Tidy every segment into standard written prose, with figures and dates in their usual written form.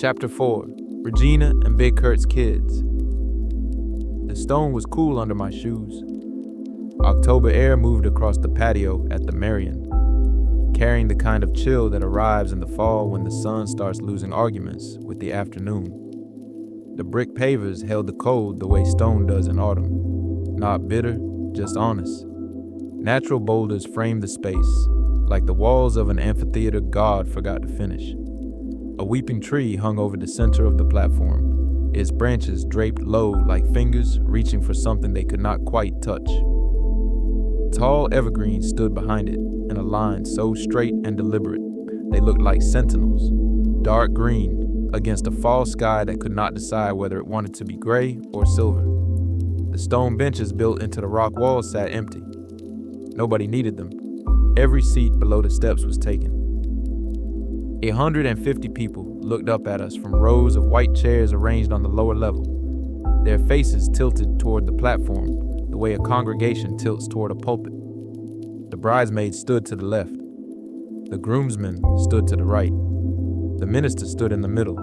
Chapter 4. Regina and Big Curt's Kids. The stone was cool under my shoes. October air moved across the patio at the Marion, carrying the kind of chill that arrives in the fall when the sun starts losing arguments with the afternoon. The brick pavers held the cold the way stone does in autumn, not bitter, just honest. Natural boulders framed the space, like the walls of an amphitheater God forgot to finish. A weeping tree hung over the center of the platform, its branches draped low like fingers reaching for something they could not quite touch. Tall evergreens stood behind it in a line so straight and deliberate they looked like sentinels, dark green against a fall sky that could not decide whether it wanted to be gray or silver. The stone benches built into the rock walls sat empty. Nobody needed them. Every seat below the steps was taken. 150 people looked up at us from rows of white chairs arranged on the lower level, their faces tilted toward the platform the way a congregation tilts toward a pulpit. The bridesmaids stood to the left. The groomsmen stood to the right. The minister stood in the middle,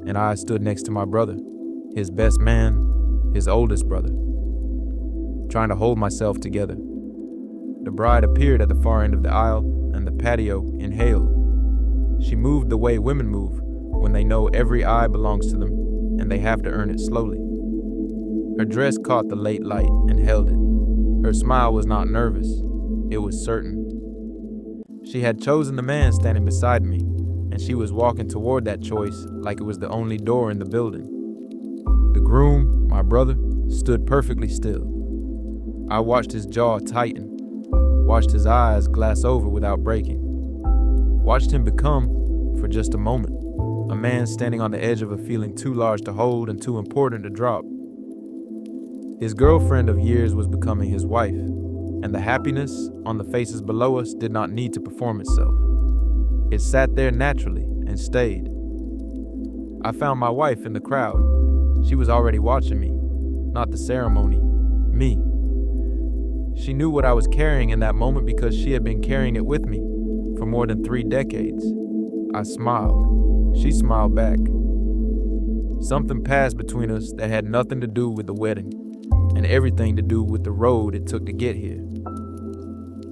and I stood next to my brother, his best man, his oldest brother, trying to hold myself together. The bride appeared at the far end of the aisle, and the patio inhaled. She moved the way women move when they know every eye belongs to them and they have to earn it slowly. Her dress caught the late light and held it. Her smile was not nervous, it was certain. She had chosen the man standing beside me, and she was walking toward that choice like it was the only door in the building. The groom, my brother, stood perfectly still. I watched his jaw tighten, watched his eyes glass over without breaking. Watched him become, for just a moment, a man standing on the edge of a feeling too large to hold and too important to drop. His girlfriend of years was becoming his wife, and the happiness on the faces below us did not need to perform itself. It sat there naturally and stayed. I found my wife in the crowd. She was already watching me, not the ceremony, me. She knew what I was carrying in that moment because she had been carrying it with me for more than 3 decades. I smiled. She smiled back. Something passed between us that had nothing to do with the wedding and everything to do with the road it took to get here.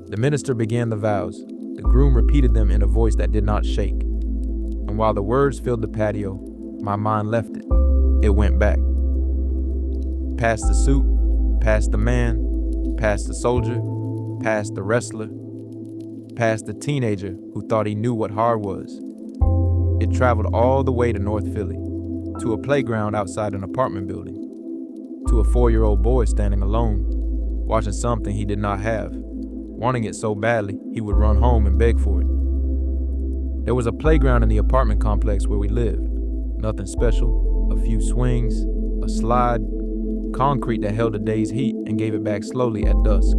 The minister began the vows. The groom repeated them in a voice that did not shake. And while the words filled the patio, my mind left it. It went back. Past the suit, past the man, past the soldier, past the wrestler, past the teenager who thought he knew what hard was. It traveled all the way to North Philly, to a playground outside an apartment building, to a 4-year-old boy standing alone, watching something he did not have, wanting it so badly he would run home and beg for it. There was a playground in the apartment complex where we lived. Nothing special, a few swings, a slide, concrete that held a day's heat and gave it back slowly at dusk.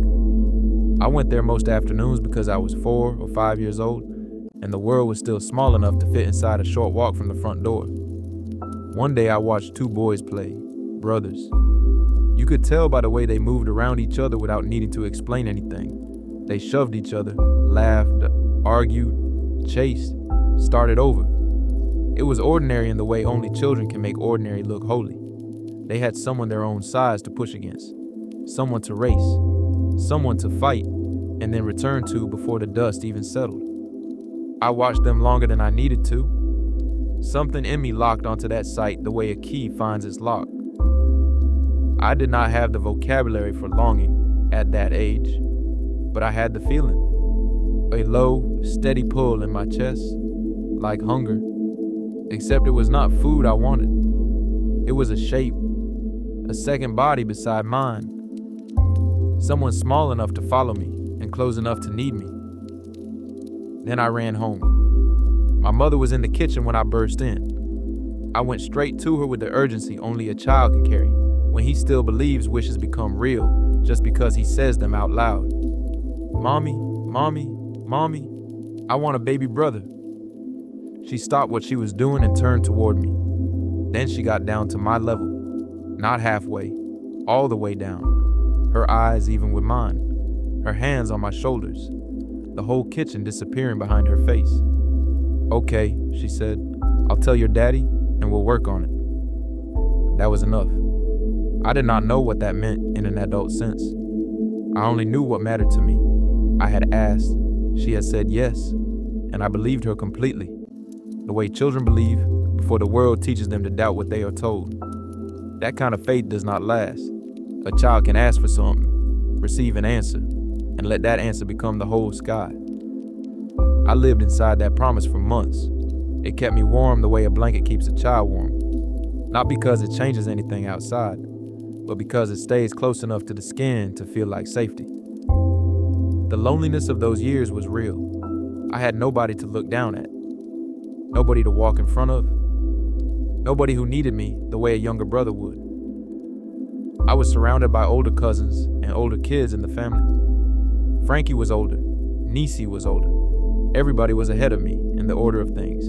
I went there most afternoons because I was 4 or 5 years old, and the world was still small enough to fit inside a short walk from the front door. One day I watched 2 boys play, brothers. You could tell by the way they moved around each other without needing to explain anything. They shoved each other, laughed, argued, chased, started over. It was ordinary in the way only children can make ordinary look holy. They had someone their own size to push against, someone to race, someone to fight, and then return to before the dust even settled. I watched them longer than I needed to. Something in me locked onto that sight the way a key finds its lock. I did not have the vocabulary for longing at that age, but I had the feeling. A low, steady pull in my chest, like hunger, except it was not food I wanted. It was a shape, a second body beside mine. Someone small enough to follow me and close enough to need me. Then I ran home. My mother was in the kitchen when I burst in. I went straight to her with the urgency only a child can carry when he still believes wishes become real just because he says them out loud. Mommy, mommy, mommy, I want a baby brother. She stopped what she was doing and turned toward me. Then she got down to my level, not halfway, all the way down. Her eyes even with mine, her hands on my shoulders, the whole kitchen disappearing behind her face. Okay, she said, I'll tell your daddy and we'll work on it. That was enough. I did not know what that meant in an adult sense. I only knew what mattered to me. I had asked, she had said yes, and I believed her completely. The way children believe before the world teaches them to doubt what they are told. That kind of faith does not last. A child can ask for something, receive an answer, and let that answer become the whole sky. I lived inside that promise for months. It kept me warm the way a blanket keeps a child warm. Not because it changes anything outside, but because it stays close enough to the skin to feel like safety. The loneliness of those years was real. I had nobody to look down at, nobody to walk in front of, nobody who needed me the way a younger brother would. I was surrounded by older cousins and older kids in the family. Frankie was older, Niecy was older. Everybody was ahead of me in the order of things.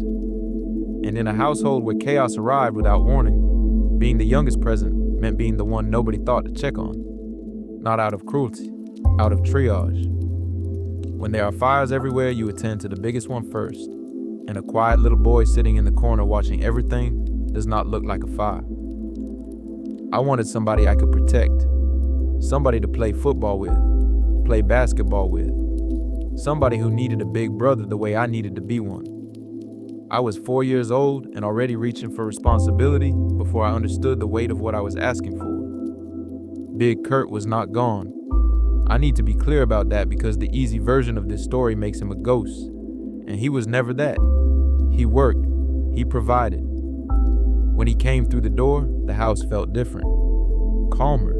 And in a household where chaos arrived without warning, being the youngest present meant being the one nobody thought to check on. Not out of cruelty, out of triage. When there are fires everywhere, you attend to the biggest one first. And a quiet little boy sitting in the corner watching everything does not look like a fire. I wanted somebody I could protect. Somebody to play football with, play basketball with. Somebody who needed a big brother the way I needed to be one. I was 4 years old and already reaching for responsibility before I understood the weight of what I was asking for. Big Curt was not gone. I need to be clear about that because the easy version of this story makes him a ghost. And he was never that. He worked. He provided. When he came through the door, the house felt different. Calmer.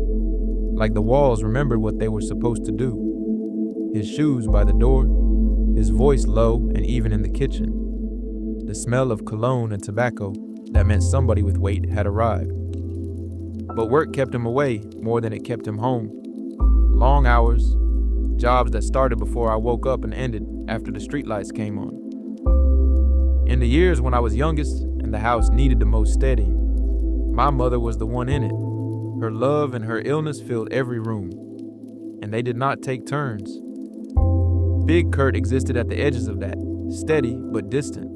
Like the walls remembered what they were supposed to do. His shoes by the door, his voice low and even in the kitchen. The smell of cologne and tobacco that meant somebody with weight had arrived. But work kept him away more than it kept him home. Long hours, jobs that started before I woke up and ended after the streetlights came on. In the years when I was youngest and the house needed the most steadying, my mother was the one in it. Her love and her illness filled every room, and they did not take turns. Big Curt existed at the edges of that, steady but distant.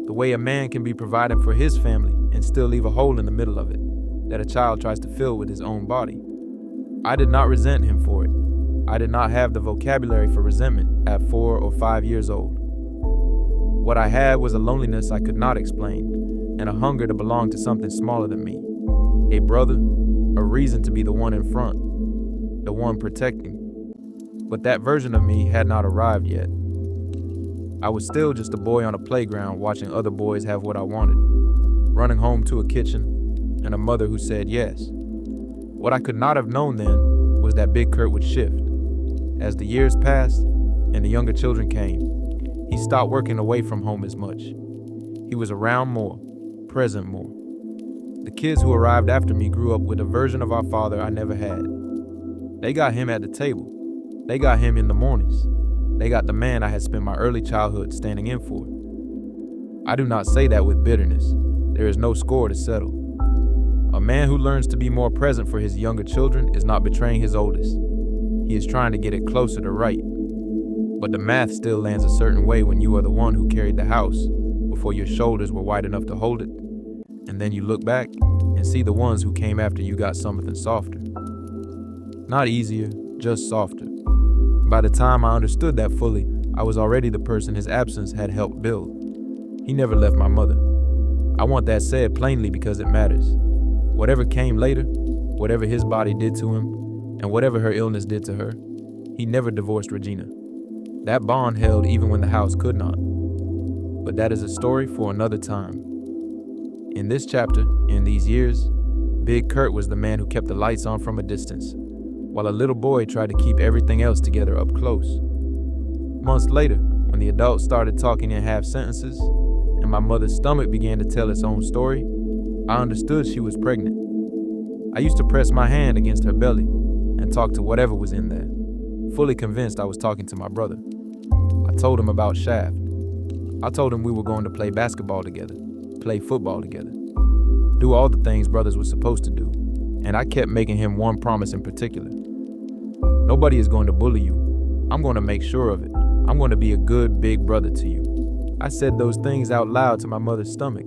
The way a man can be providing for his family and still leave a hole in the middle of it that a child tries to fill with his own body. I did not resent him for it. I did not have the vocabulary for resentment at 4 or 5 years old. What I had was a loneliness I could not explain and a hunger to belong to something smaller than me. A brother, a reason to be the one in front, the one protecting. But that version of me had not arrived yet. I was still just a boy on a playground watching other boys have what I wanted, running home to a kitchen and a mother who said yes. What I could not have known then was that Big Curt would shift. As the years passed and the younger children came, he stopped working away from home as much. He was around more, present more. The kids who arrived after me grew up with a version of our father I never had. They got him at the table. They got him in the mornings. They got the man I had spent my early childhood standing in for. I do not say that with bitterness. There is no score to settle. A man who learns to be more present for his younger children is not betraying his oldest. He is trying to get it closer to right. But the math still lands a certain way when you are the one who carried the house before your shoulders were wide enough to hold it. And then you look back and see the ones who came after you got something softer. Not easier, just softer. By the time I understood that fully, I was already the person his absence had helped build. He never left my mother. I want that said plainly because it matters. Whatever came later, whatever his body did to him, and whatever her illness did to her, he never divorced Regina. That bond held even when the house could not. But that is a story for another time. In this chapter, in these years, Big Curt was the man who kept the lights on from a distance, while a little boy tried to keep everything else together up close. Months later, when the adults started talking in half sentences, and my mother's stomach began to tell its own story, I understood she was pregnant. I used to press my hand against her belly and talk to whatever was in there, fully convinced I was talking to my brother. I told him about Shaft. I told him we were going to play basketball together, play football together, do all the things brothers were supposed to do, and I kept making him one promise in particular. Nobody is going to bully you. I'm going to make sure of it. I'm going to be a good big brother to you. I said those things out loud to my mother's stomach.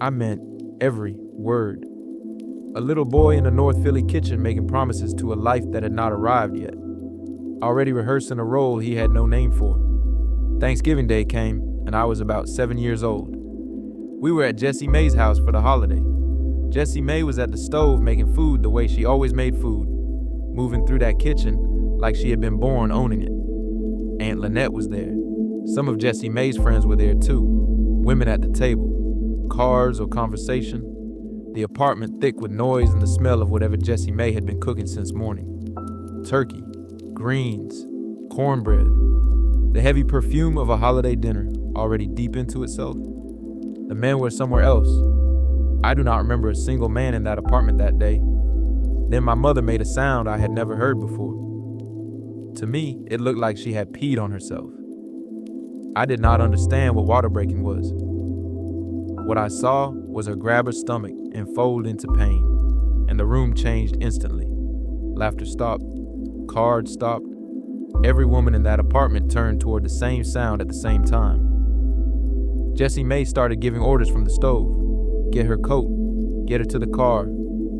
I meant every word. A little boy in a North Philly kitchen making promises to a life that had not arrived yet. Already rehearsing a role he had no name for. Thanksgiving Day came, and I was about 7 years old. We were at Jessie Mae's house for the holiday. Jessie Mae was at the stove making food the way she always made food, moving through that kitchen like she had been born owning it. Aunt Lynette was there. Some of Jessie Mae's friends were there too. Women at the table. Cards or conversation. The apartment thick with noise and the smell of whatever Jessie Mae had been cooking since morning. Turkey, greens, cornbread. The heavy perfume of a holiday dinner already deep into itself. The men were somewhere else. I do not remember a single man in that apartment that day. Then my mother made a sound I had never heard before. To me, it looked like she had peed on herself. I did not understand what water breaking was. What I saw was her grab her stomach and fold into pain, and the room changed instantly. Laughter stopped. Cards stopped. Every woman in that apartment turned toward the same sound at the same time. Jessie Mae started giving orders from the stove. Get her coat, get her to the car,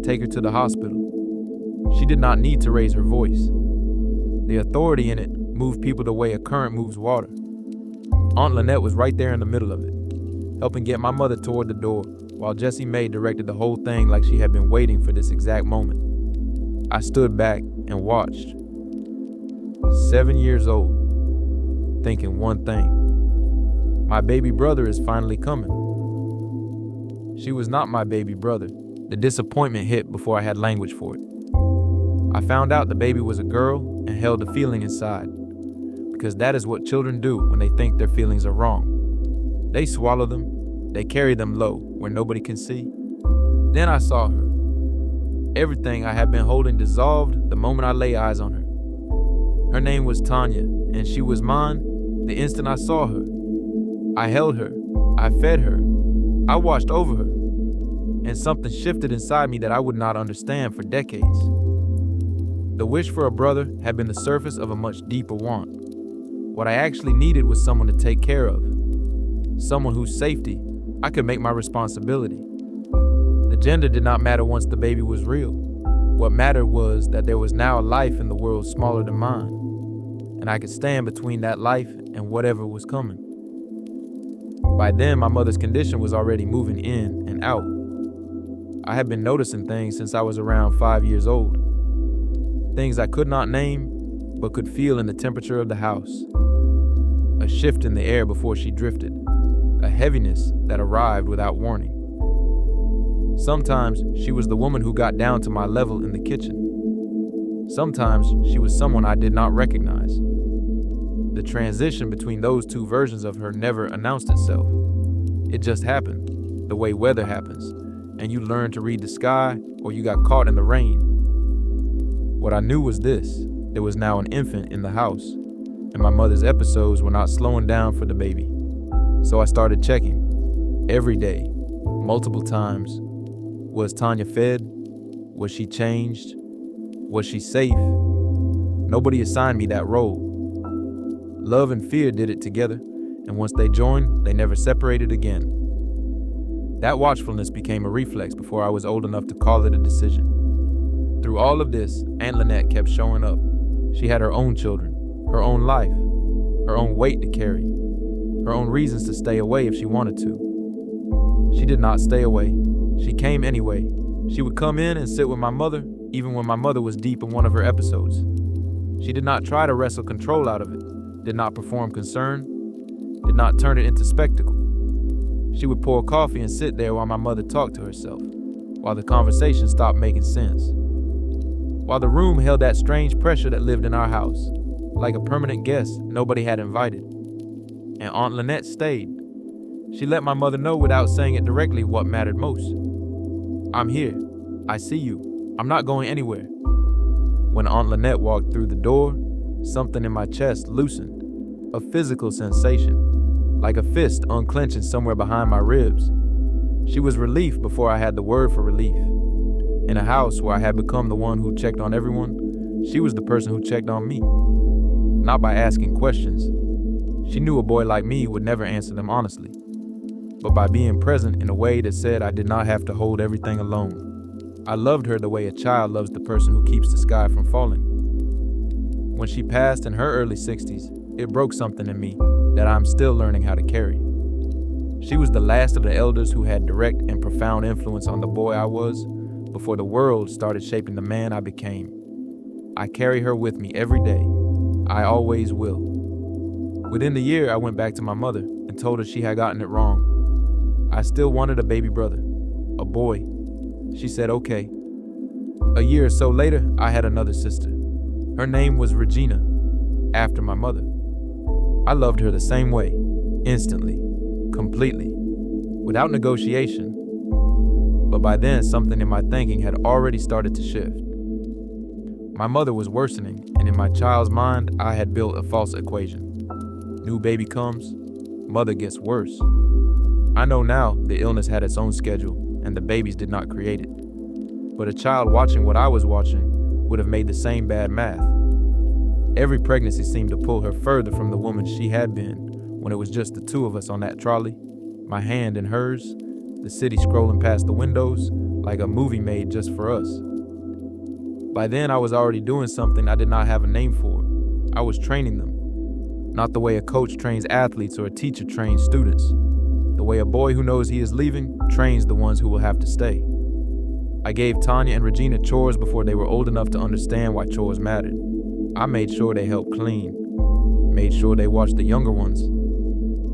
take her to the hospital. She did not need to raise her voice. The authority in it moved people the way a current moves water. Aunt Lynette was right there in the middle of it, helping get my mother toward the door, while Jessie Mae directed the whole thing like she had been waiting for this exact moment. I stood back and watched. 7 years old, thinking one thing. My baby brother is finally coming. She was not my baby brother. The disappointment hit before I had language for it. I found out the baby was a girl and held a feeling inside, because that is what children do when they think their feelings are wrong. They swallow them, they carry them low where nobody can see. Then I saw her. Everything I had been holding dissolved the moment I lay eyes on her. Her name was Tanya, and she was mine the instant I saw her. I held her, I fed her, I watched over her, and something shifted inside me that I would not understand for decades. The wish for a brother had been the surface of a much deeper want. What I actually needed was someone to take care of, someone whose safety I could make my responsibility. The gender did not matter once the baby was real. What mattered was that there was now a life in the world smaller than mine, and I could stand between that life and whatever was coming. By then, my mother's condition was already moving in and out. I had been noticing things since I was around 5 years old. Things I could not name, but could feel in the temperature of the house. A shift in the air before she drifted. A heaviness that arrived without warning. Sometimes she was the woman who got down to my level in the kitchen. Sometimes she was someone I did not recognize. The transition between those two versions of her never announced itself. It just happened, the way weather happens, and you learn to read the sky or you got caught in the rain. What I knew was this: there was now an infant in the house, and my mother's episodes were not slowing down for the baby. So I started checking, every day, multiple times. Was Tanya fed? Was she changed? Was she safe? Nobody assigned me that role. Love and fear did it together, and once they joined, they never separated again. That watchfulness became a reflex before I was old enough to call it a decision. Through all of this, Aunt Lynette kept showing up. She had her own children, her own life, her own weight to carry, her own reasons to stay away if she wanted to. She did not stay away. She came anyway. She would come in and sit with my mother, even when my mother was deep in one of her episodes. She did not try to wrestle control out of it, did not perform concern, did not turn it into spectacle. She would pour coffee and sit there while my mother talked to herself, while the conversation stopped making sense. While the room held that strange pressure that lived in our house, like a permanent guest nobody had invited. And Aunt Lynette stayed. She let my mother know without saying it directly what mattered most. I'm here. I see you. I'm not going anywhere. When Aunt Lynette walked through the door, something in my chest loosened, a physical sensation, like a fist unclenching somewhere behind my ribs. She was relief before I had the word for relief. In a house where I had become the one who checked on everyone, she was the person who checked on me. Not by asking questions. She knew a boy like me would never answer them honestly, but by being present in a way that said I did not have to hold everything alone. I loved her the way a child loves the person who keeps the sky from falling. When she passed in her early 60s, it broke something in me that I'm still learning how to carry. She was the last of the elders who had direct and profound influence on the boy I was before the world started shaping the man I became. I carry her with me every day. I always will. Within the year, I went back to my mother and told her she had gotten it wrong. I still wanted a baby brother, a boy. She said, okay. A year or so later, I had another sister. Her name was Regina, after my mother. I loved her the same way, instantly, completely, without negotiation. But by then, something in my thinking had already started to shift. My mother was worsening, and in my child's mind, I had built a false equation. New baby comes, mother gets worse. I know now the illness had its own schedule, and the babies did not create it. But a child watching what I was watching would have made the same bad math. Every pregnancy seemed to pull her further from the woman she had been when it was just the two of us on that trolley, my hand in hers, the city scrolling past the windows like a movie made just for us. By then, I was already doing something I did not have a name for. I was training them. Not the way a coach trains athletes or a teacher trains students. The way a boy who knows he is leaving trains the ones who will have to stay. I gave Tanya and Regina chores before they were old enough to understand why chores mattered. I made sure they helped clean, made sure they watched the younger ones,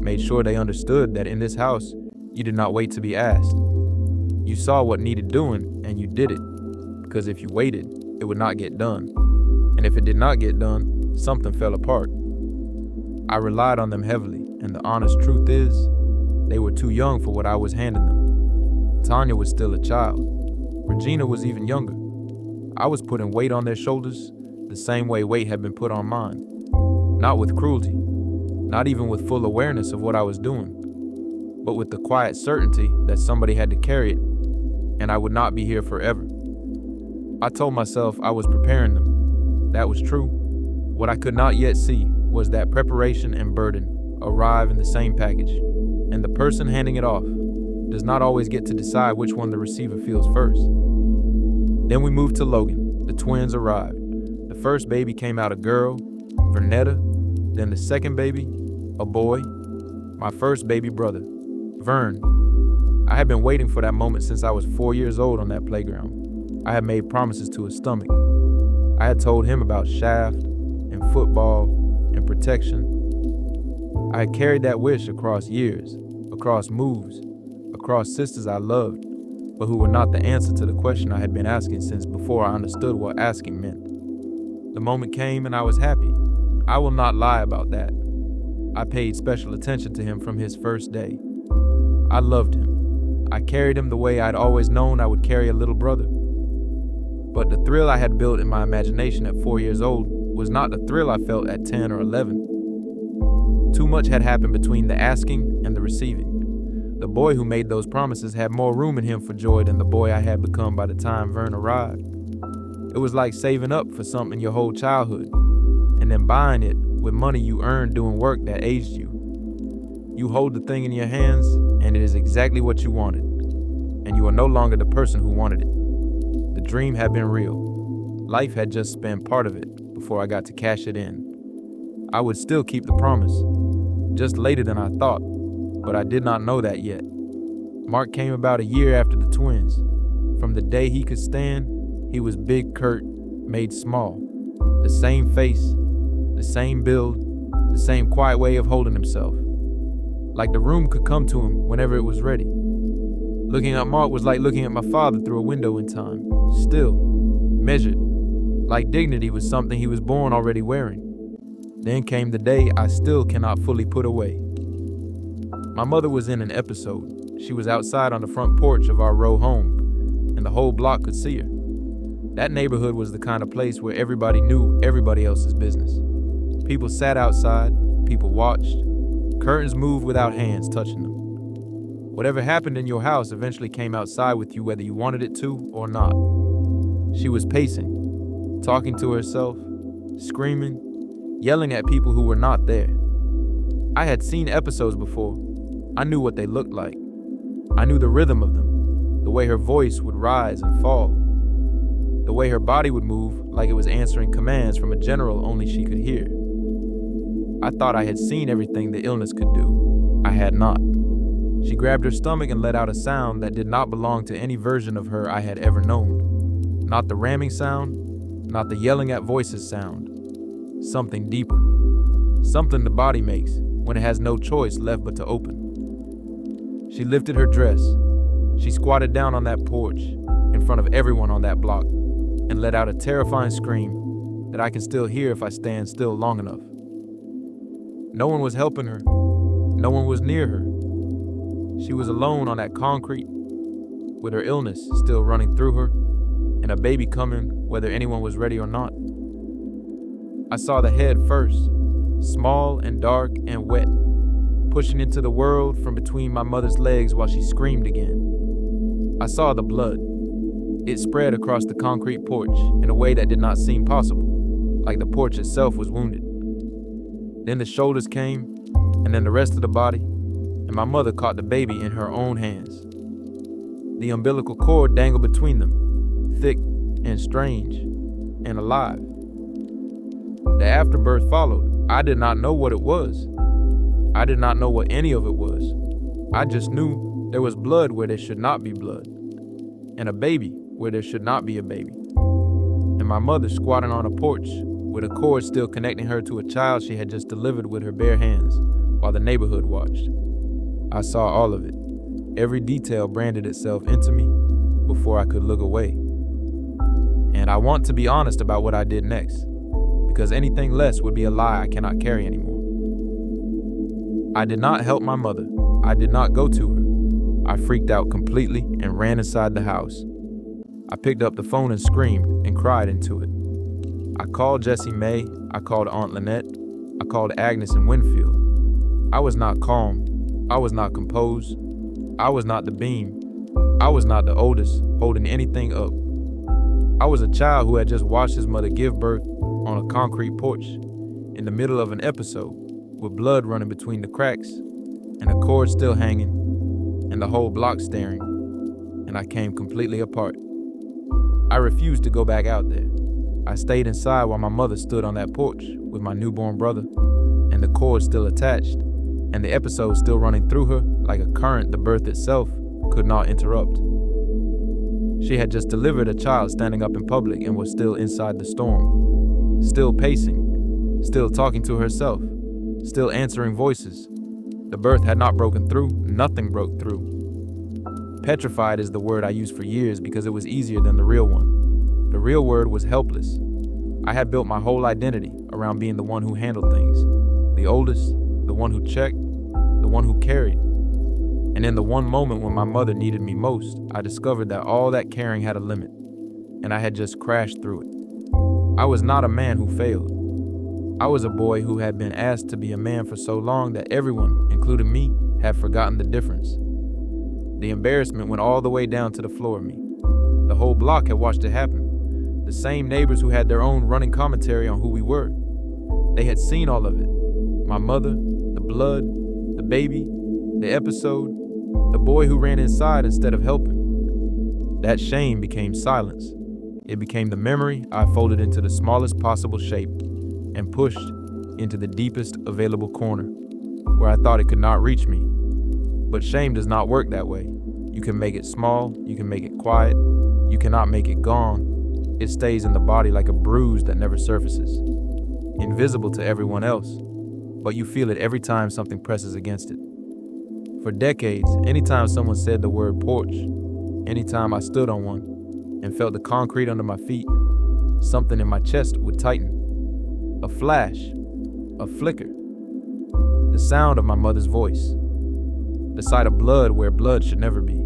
made sure they understood that in this house, you did not wait to be asked. You saw what needed doing and you did it, because if you waited, it would not get done. And if it did not get done, something fell apart. I relied on them heavily, and the honest truth is, they were too young for what I was handing them. Tanya was still a child. Regina was even younger. I was putting weight on their shoulders the same way weight had been put on mine. Not with cruelty, not even with full awareness of what I was doing, but with the quiet certainty that somebody had to carry it, and I would not be here forever. I told myself I was preparing them. That was true. What I could not yet see was that preparation and burden arrive in the same package, and the person handing it off does not always get to decide which one the receiver feels first. Then we moved to Logan. The twins arrived. The first baby came out a girl, Veretta, then the second baby, a boy, my first baby brother, Vern. I had been waiting for that moment since I was 4 years old on that playground. I had made promises to his stomach. I had told him about Shaft and football and protection. I had carried that wish across years, across moves, across sisters I loved, but who were not the answer to the question I had been asking since before I understood what asking meant. The moment came and I was happy. I will not lie about that. I paid special attention to him from his first day. I loved him. I carried him the way I'd always known I would carry a little brother. But the thrill I had built in my imagination at 4 years old was not the thrill I felt at 10 or 11. Too much had happened between the asking and the receiving. The boy who made those promises had more room in him for joy than the boy I had become by the time Vern arrived. It was like saving up for something your whole childhood, and then buying it with money you earned doing work that aged you. You hold the thing in your hands, and it is exactly what you wanted, and you are no longer the person who wanted it. The dream had been real. Life had just spent part of it before I got to cash it in. I would still keep the promise, just later than I thought, but I did not know that yet. Mark came about a year after the twins. From the day he could stand, he was big Curt, made small. The same face, the same build, the same quiet way of holding himself. Like the room could come to him whenever it was ready. Looking at Mark was like looking at my father through a window in time, still, measured, like dignity was something he was born already wearing. Then came the day I still cannot fully put away. My mother was in an episode. She was outside on the front porch of our row home, and the whole block could see her. That neighborhood was the kind of place where everybody knew everybody else's business. People sat outside, people watched. Curtains moved without hands touching them. Whatever happened in your house eventually came outside with you whether you wanted it to or not. She was pacing, talking to herself, screaming, yelling at people who were not there. I had seen episodes before. I knew what they looked like. I knew the rhythm of them, the way her voice would rise and fall, the way her body would move like it was answering commands from a general only she could hear. I thought I had seen everything the illness could do. I had not. She grabbed her stomach and let out a sound that did not belong to any version of her I had ever known. Not the ramming sound, not the yelling at voices sound. Something deeper. Something the body makes when it has no choice left but to open. She lifted her dress. She squatted down on that porch in front of everyone on that block and let out a terrifying scream that I can still hear if I stand still long enough. No one was helping her. No one was near her. She was alone on that concrete with her illness still running through her and a baby coming whether anyone was ready or not. I saw the head first, small and dark and wet, pushing into the world from between my mother's legs while she screamed again. I saw the blood. It spread across the concrete porch in a way that did not seem possible, like the porch itself was wounded. Then the shoulders came, and then the rest of the body, and my mother caught the baby in her own hands. The umbilical cord dangled between them, thick and strange and alive. The afterbirth followed. I did not know what it was. I did not know what any of it was. I just knew there was blood where there should not be blood, and a baby where there should not be a baby. And my mother squatting on a porch with a cord still connecting her to a child she had just delivered with her bare hands while the neighborhood watched. I saw all of it. Every detail branded itself into me before I could look away. And I want to be honest about what I did next, because anything less would be a lie I cannot carry anymore. I did not help my mother. I did not go to her. I freaked out completely and ran inside the house. I picked up the phone and screamed and cried into it. I called Jessie May. I called Aunt Lynette. I called Agnes in Winfield. I was not calm. I was not composed. I was not the beam. I was not the oldest holding anything up. I was a child who had just watched his mother give birth on a concrete porch in the middle of an episode with blood running between the cracks and a cord still hanging and the whole block staring, and I came completely apart. I refused to go back out there. I stayed inside while my mother stood on that porch with my newborn brother and the cord still attached and the episode still running through her like a current the birth itself could not interrupt. She had just delivered a child standing up in public and was still inside the storm, still pacing, still talking to herself, still answering voices. The birth had not broken through, nothing broke through. Petrified is the word I used for years because it was easier than the real one. The real word was helpless. I had built my whole identity around being the one who handled things, the oldest, the one who checked, the one who carried. And in the one moment when my mother needed me most, I discovered that all that caring had a limit, and I had just crashed through it. I was not a man who failed. I was a boy who had been asked to be a man for so long that everyone, including me, had forgotten the difference. The embarrassment went all the way down to the floor of me. The whole block had watched it happen. The same neighbors who had their own running commentary on who we were. They had seen all of it. My mother, the blood, the baby, the episode, the boy who ran inside instead of helping. That shame became silence. It became the memory I folded into the smallest possible shape and pushed into the deepest available corner where I thought it could not reach me. But shame does not work that way. You can make it small, you can make it quiet, you cannot make it gone. It stays in the body like a bruise that never surfaces, invisible to everyone else, but you feel it every time something presses against it. For decades, anytime someone said the word porch, anytime I stood on one and felt the concrete under my feet, something in my chest would tighten. A flash, a flicker, the sound of my mother's voice, the sight of blood where blood should never be,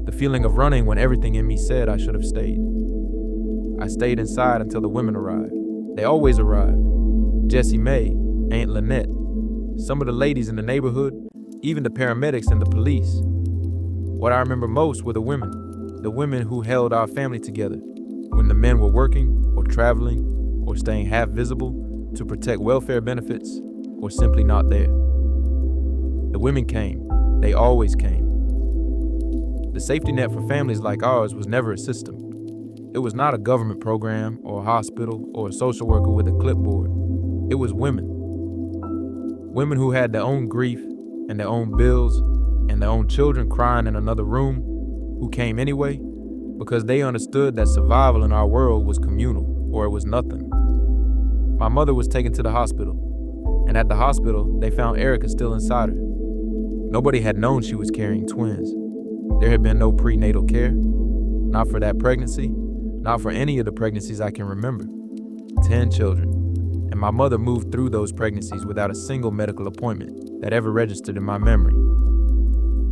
the feeling of running when everything in me said I should have stayed. I stayed inside until the women arrived. They always arrived. Jessie May, Aunt Lynette, some of the ladies in the neighborhood, even the paramedics and the police. What I remember most were the women who held our family together when the men were working or traveling or staying half visible to protect welfare benefits or simply not there. The women came. They always came. The safety net for families like ours was never a system. It was not a government program or a hospital or a social worker with a clipboard. It was women. Women who had their own grief and their own bills and their own children crying in another room, who came anyway because they understood that survival in our world was communal or it was nothing. My mother was taken to the hospital, and at the hospital, they found Erica still inside her. Nobody had known she was carrying twins. There had been no prenatal care, not for that pregnancy, not for any of the pregnancies I can remember. 10 children, and my mother moved through those pregnancies without a single medical appointment that ever registered in my memory.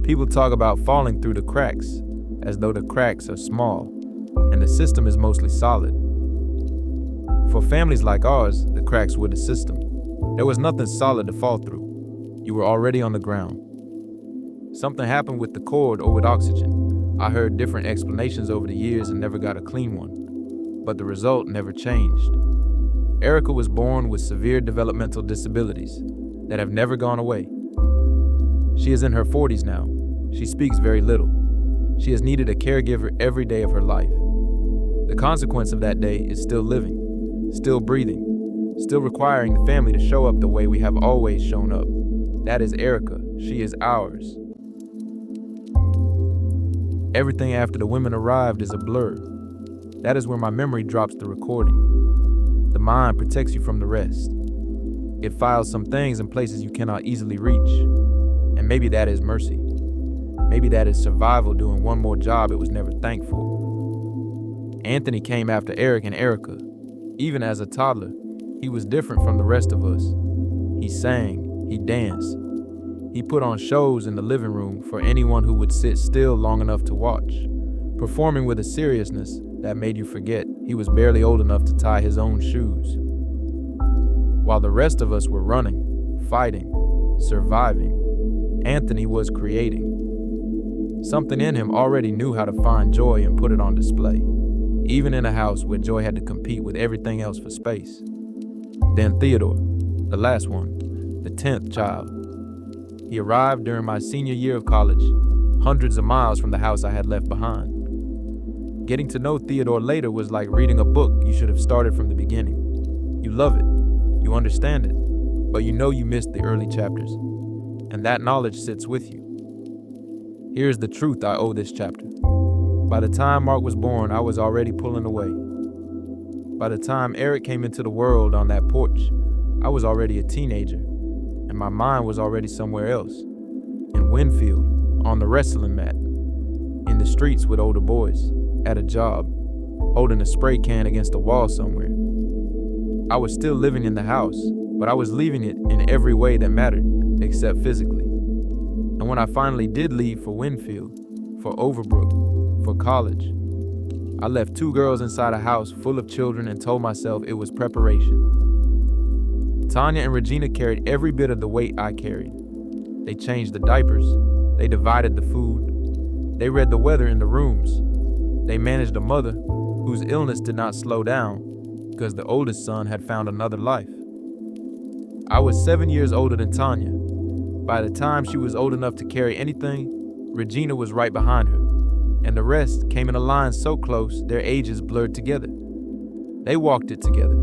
People talk about falling through the cracks, as though the cracks are small, and the system is mostly solid. For families like ours, the cracks were the system. There was nothing solid to fall through. You were already on the ground. Something happened with the cord or with oxygen. I heard different explanations over the years and never got a clean one. But the result never changed. Erica was born with severe developmental disabilities that have never gone away. She is in her 40s now. She speaks very little. She has needed a caregiver every day of her life. The consequence of that day is still living, still breathing, still requiring the family to show up the way we have always shown up. That is Erica. She is ours. Everything after the women arrived is a blur. That is where my memory drops the recording. The mind protects you from the rest. It files some things in places you cannot easily reach. And maybe that is mercy. Maybe that is survival doing one more job it was never thanked for. Anthony came after Eric and Erica. Even as a toddler, he was different from the rest of us. He sang, he danced. He put on shows in the living room for anyone who would sit still long enough to watch, performing with a seriousness that made you forget he was barely old enough to tie his own shoes. While the rest of us were running, fighting, surviving, Anthony was creating. Something in him already knew how to find joy and put it on display, even in a house where joy had to compete with everything else for space. Then Theodore, the last one, the 10th child. He arrived during my senior year of college, hundreds of miles from the house I had left behind. Getting to know Theodore later was like reading a book you should have started from the beginning. You love it, you understand it, but you know you missed the early chapters, and that knowledge sits with you. Here's the truth I owe this chapter. By the time Mark was born, I was already pulling away. By the time Eric came into the world on that porch, I was already a teenager, and my mind was already somewhere else. In Winfield, on the wrestling mat, in the streets with older boys, at a job, holding a spray can against a wall somewhere. I was still living in the house, but I was leaving it in every way that mattered, except physically. And when I finally did leave for Winfield, for Overbrook, for college, I left 2 girls inside a house full of children and told myself it was preparation. Tanya and Regina carried every bit of the weight I carried. They changed the diapers. They divided the food. They read the weather in the rooms. They managed a mother whose illness did not slow down because the oldest son had found another life. I was 7 years older than Tanya. By the time she was old enough to carry anything, Regina was right behind her, and the rest came in a line so close their ages blurred together. They walked it together.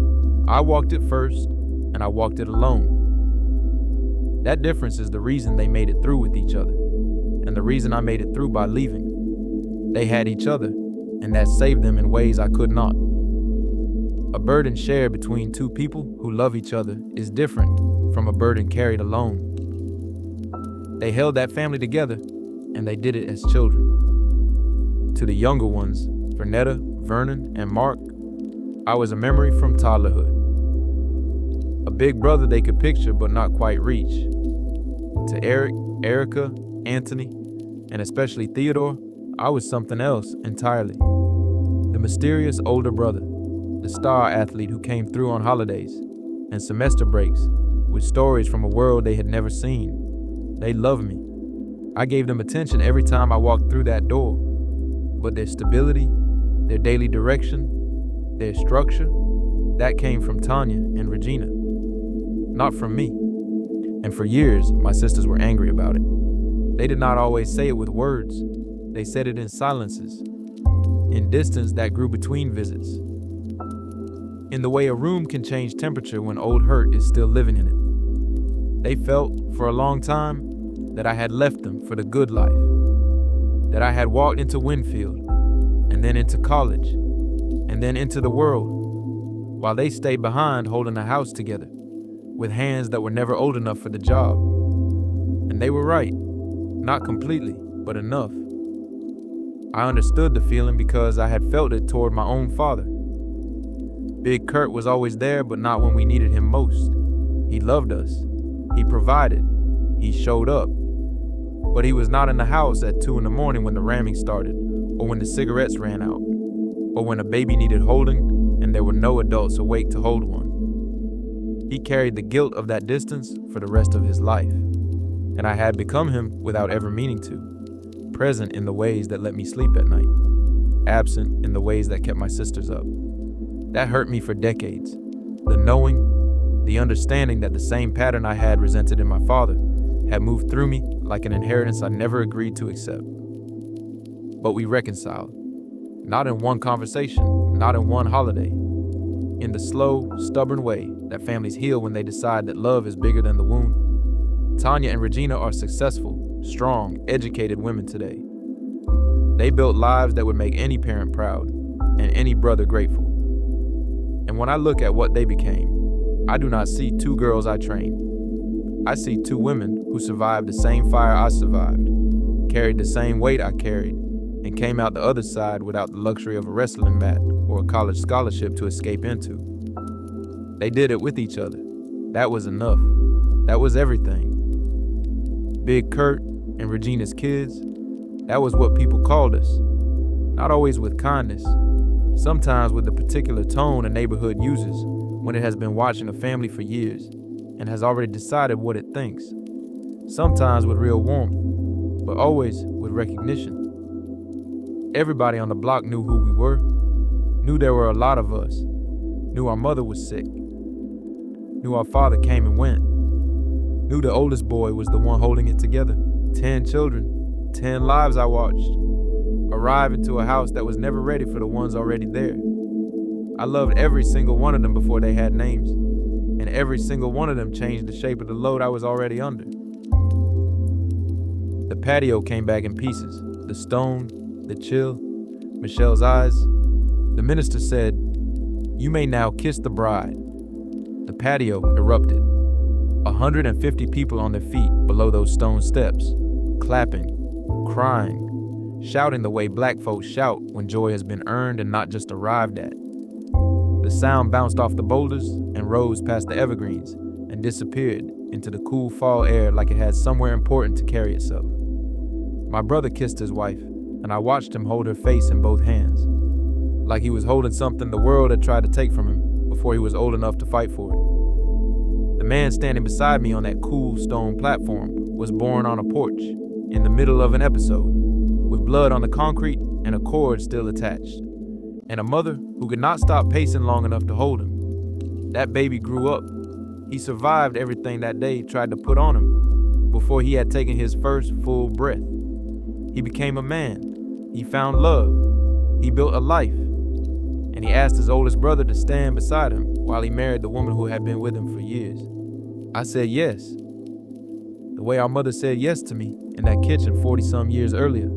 I walked it first, and I walked it alone. That difference is the reason they made it through with each other, and the reason I made it through by leaving. They had each other, and that saved them in ways I could not. A burden shared between 2 people who love each other is different from a burden carried alone. They held that family together, and they did it as children. To the younger ones, Veretta, Vernon, and Mark, I was a memory from toddlerhood. A big brother they could picture but not quite reach. To Eric, Erica, Anthony, and especially Theodore, I was something else entirely. The mysterious older brother, the star athlete who came through on holidays and semester breaks with stories from a world they had never seen. They loved me. I gave them attention every time I walked through that door. But their stability, their daily direction, their structure, that came from Tanya and Regina, not from me. And for years, my sisters were angry about it. They did not always say it with words. They said it in silences, in distance that grew between visits, in the way a room can change temperature when old hurt is still living in it. They felt, for a long time, that I had left them for the good life, that I had walked into Winfield, and then into college, and then into the world, while they stayed behind holding a house together, with hands that were never old enough for the job. And they were right, not completely, but enough. I understood the feeling because I had felt it toward my own father. Big Curt was always there, but not when we needed him most. He loved us. He provided. He showed up. But he was not in the house at 2 a.m. when the ramming started, or when the cigarettes ran out, or when a baby needed holding and there were no adults awake to hold one. He carried the guilt of that distance for the rest of his life, and I had become him without ever meaning to, present in the ways that let me sleep at night, absent in the ways that kept my sisters up. That hurt me for decades. The knowing, the understanding that the same pattern I had resented in my father had moved through me like an inheritance I never agreed to accept. But we reconciled. Not in one conversation, not in one holiday. In the slow, stubborn way that families heal when they decide that love is bigger than the wound. Tanya and Regina are successful, strong, educated women today. They built lives that would make any parent proud and any brother grateful. And when I look at what they became, I do not see 2 girls I trained. I see 2 women who survived the same fire I survived, carried the same weight I carried, and came out the other side without the luxury of a wrestling mat or a college scholarship to escape into. They did it with each other. That was enough. That was everything. Big Curt and Regina's kids, that was what people called us. Not always with kindness, sometimes with the particular tone a neighborhood uses when it has been watching a family for years and has already decided what it thinks. Sometimes with real warmth, but always with recognition. Everybody on the block knew who we were, knew there were a lot of us, knew our mother was sick, knew our father came and went, knew the oldest boy was the one holding it together. 10 children, 10 lives I watched, arrive into a house that was never ready for the ones already there. I loved every single one of them before they had names, and every single one of them changed the shape of the load I was already under. The patio came back in pieces, the stone, the chill, Michelle's eyes. The minister said, "You may now kiss the bride." The patio erupted. 150 people on their feet below those stone steps, clapping, crying, shouting the way black folks shout when joy has been earned and not just arrived at. The sound bounced off the boulders and rose past the evergreens and disappeared into the cool fall air like it had somewhere important to carry itself. My brother kissed his wife, and I watched him hold her face in both hands, like he was holding something the world had tried to take from him before he was old enough to fight for it. The man standing beside me on that cool stone platform was born on a porch in the middle of an episode, with blood on the concrete and a cord still attached, and a mother who could not stop pacing long enough to hold him. That baby grew up. He survived everything that day tried to put on him before he had taken his first full breath. He became a man. He found love. He built a life. And he asked his oldest brother to stand beside him while he married the woman who had been with him for years. I said yes. The way our mother said yes to me in that kitchen 40-some years earlier.